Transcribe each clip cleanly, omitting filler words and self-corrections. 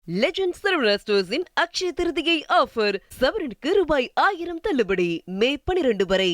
Legend Saravana ஸ்டோர்ஸின் Akshaya Tritiya offer சவரனுக்கு ரூபாய் 1000 தள்ளுபடி மே 12 வரை.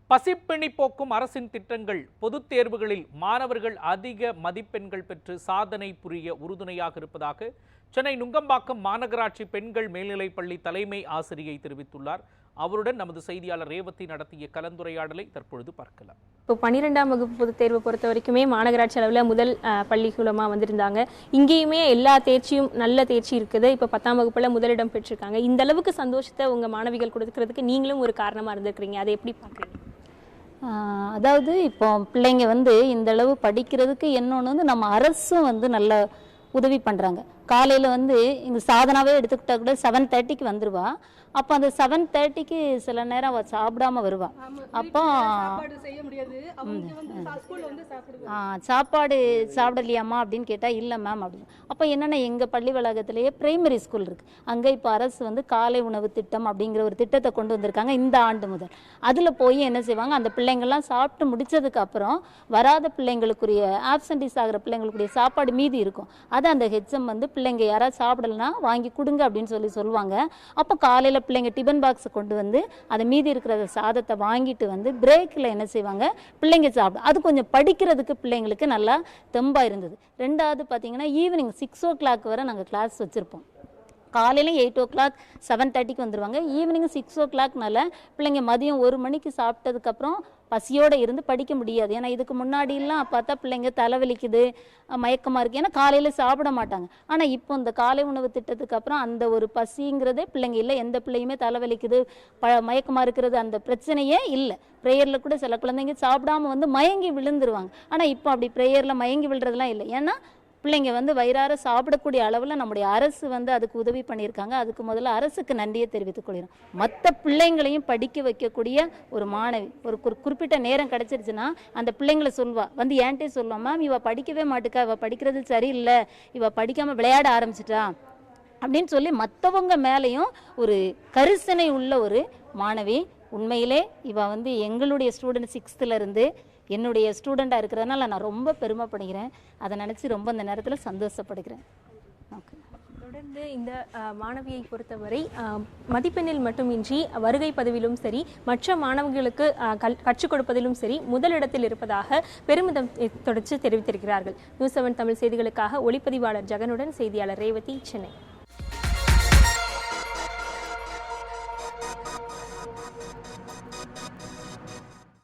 பசிப்பிணி போக்கும் அரசின் திட்டங்கள் பொதுத் தேர்வுகளில் மாணவர்கள் அதிக மதிப்பெண்கள் பெற்று சாதனை புரிய உறுதுணையாக இருப்பதாக சென்னை நுங்கம்பாக்கம் மாநகராட்சி பெண்கள் மேல்நிலைப்பள்ளி தலைமை ஆசிரியை தெரிவித்துள்ளார். அவருடன் நமது செய்தியாளர் ரேவதி நடத்திய கலந்துரையாடலை தற்பொழுது பார்க்கலாம். இப்போ 12ஆம் வகுப்பு பொதுத் தேர்வை பொறுத்த வரைக்குமே மாநகராட்சி அளவில் முதல் பள்ளிக்கூடமாக வந்திருந்தாங்க. இங்கேயுமே எல்லா தேர்ச்சியும் நல்ல தேர்ச்சி இருக்குது. இப்போ 10ஆம் வகுப்பில் முதலிடம் பெற்றிருக்காங்க. இந்த அளவுக்கு சந்தோஷத்தை உங்கள் மாணவிகள் கொடுக்கறதுக்கு நீங்களும் ஒரு காரணமாக இருந்திருக்கிறீங்க. அதை எப்படி பார்க்குறீங்க? அதாவது இப்போ பிள்ளைங்க இந்த அளவு படிக்கிறதுக்கு என்னொன்று நம்ம அரசும் நல்ல உதவி பண்ணுறாங்க. காலையில் இங்கே சாதனாவே எடுத்துக்கிட்டா கூட 7:30க்கு வந்துடுவா. அப்போ அந்த 7:30க்கு சில நேரம் அவள் சாப்பிடாம வருவா. அப்போ சாப்பாடு சாப்பிடலையாம்மா அப்படின்னு கேட்டால் இல்லை மேம் அப்படின்னு. அப்போ என்னென்னா எங்கள் பள்ளி வளாகத்திலேயே பிரைமரி ஸ்கூல் இருக்குது. அங்கே இப்போ அரசு காலை உணவு திட்டம் அப்படிங்கிற ஒரு திட்டத்தை கொண்டு வந்திருக்காங்க இந்த ஆண்டு முதல். அதில் போய் என்ன செய்வாங்க, அந்த பிள்ளைங்கள்லாம் சாப்பிட்டு முடித்ததுக்கு அப்புறம் வராத பிள்ளைங்களுக்குரிய ஆப்சன்டிஸ் ஆகிற பிள்ளைங்களுக்குரிய சாப்பாடு மீதி இருக்கும். அதை அந்த ஹெச்எம் பிள்ளைங்க யாராவது சாப்பிடலன்னா வாங்கி கொடுங்க அப்படின்னு சொல்லுவாங்க. அப்போ காலையில் பிள்ளைங்க டிபன் பாக்ஸை கொண்டு அதை மீதி இருக்கிற சாதத்தை வாங்கிட்டு பிரேக்கில் என்ன செய்வாங்க, பிள்ளைங்க சாப்பிடும். அது கொஞ்சம் படிக்கிறதுக்கு பிள்ளைங்களுக்கு நல்லா தெம்பாக இருந்தது. ரெண்டாவது பார்த்தீங்கன்னா ஈவினிங் 6 o'clock வரை நாங்கள் கிளாஸ் வச்சுருப்போம். காலையிலும் 8 o'clock 7:30க்கு வந்துடுவாங்க. ஈவினிங் 6 o'clockனால பிள்ளைங்க மதியம் 1 மணிக்கு சாப்பிட்டதுக்கப்புறம் பசியோடு இருந்து படிக்க முடியாது. ஏன்னா இதுக்கு முன்னாடிலாம் பார்த்தா பிள்ளைங்க தலைவலிக்குது, மயக்கமாக இருக்குது, ஏன்னா காலையில் சாப்பிட மாட்டாங்க. ஆனால் இப்போ இந்த காலை உணவு திட்டத்துக்கு அப்புறம் அந்த ஒரு பசிங்கிறதே பிள்ளைங்க இல்லை. எந்த பிள்ளையுமே தலைவலிக்குது மயக்கமாக இருக்கிறது அந்த பிரச்சனையே இல்லை. ப்ரேயரில் கூட சில குழந்தைங்க சாப்பிடாம மயங்கி விழுந்துருவாங்க. ஆனால் இப்போ அப்படி ப்ரேயரில் மயங்கி விழுறதுலாம் இல்லை. ஏன்னா பிள்ளைங்க வயிறார சாப்பிடக்கூடிய அளவில் நம்முடைய அரசு அதுக்கு உதவி பண்ணியிருக்காங்க. அதுக்கு முதல்ல அரசுக்கு நன்றியை தெரிவித்துக் கொள்கிறோம். மற்ற பிள்ளைங்களையும் படிக்க வைக்கக்கூடிய ஒரு மாணவி ஒரு குறிப்பிட்ட நேரம் கிடச்சிருச்சுன்னா அந்த பிள்ளைங்களை சொல்வா, ஏன்ட்டே சொல்லுவா, மேம் இவ படிக்கவே மாட்டுக்கா, இவ படிக்கிறது சரியில்லை, இவ படிக்காமல் விளையாட ஆரம்பிச்சிட்டா அப்படின்னு சொல்லி மற்றவங்க மேலேயும் ஒரு கரிசனை உள்ள ஒரு மாணவி. உண்மையிலே இவ எங்களுடைய ஸ்டூடெண்ட் 6th இருந்து என்னுடைய ஸ்டூடெண்டாக இருக்கிறதுனால நான் ரொம்ப பெருமைப்படுகிறேன். அதை நினச்சி ரொம்ப இந்த நேரத்தில் சந்தோஷப்படுகிறேன். ஓகே. தொடர்ந்து இந்த மாணவியை பொறுத்தவரை மதிப்பெண்ணில் மட்டுமின்றி வருகை பதிவிலும் சரி, மற்ற மாணவர்களுக்கு கற்றுக் கொடுப்பதிலும் சரி முதலிடத்தில் இருப்பதாக பெருமிதம் தொடர்ச்சி தெரிவித்திருக்கிறார்கள். நியூஸ் 7 தமிழ் செய்திகளுக்காக ஒளிப்பதிவாளர் ஜெகனுடன் செய்தியாளர் ரேவதி, சென்னை.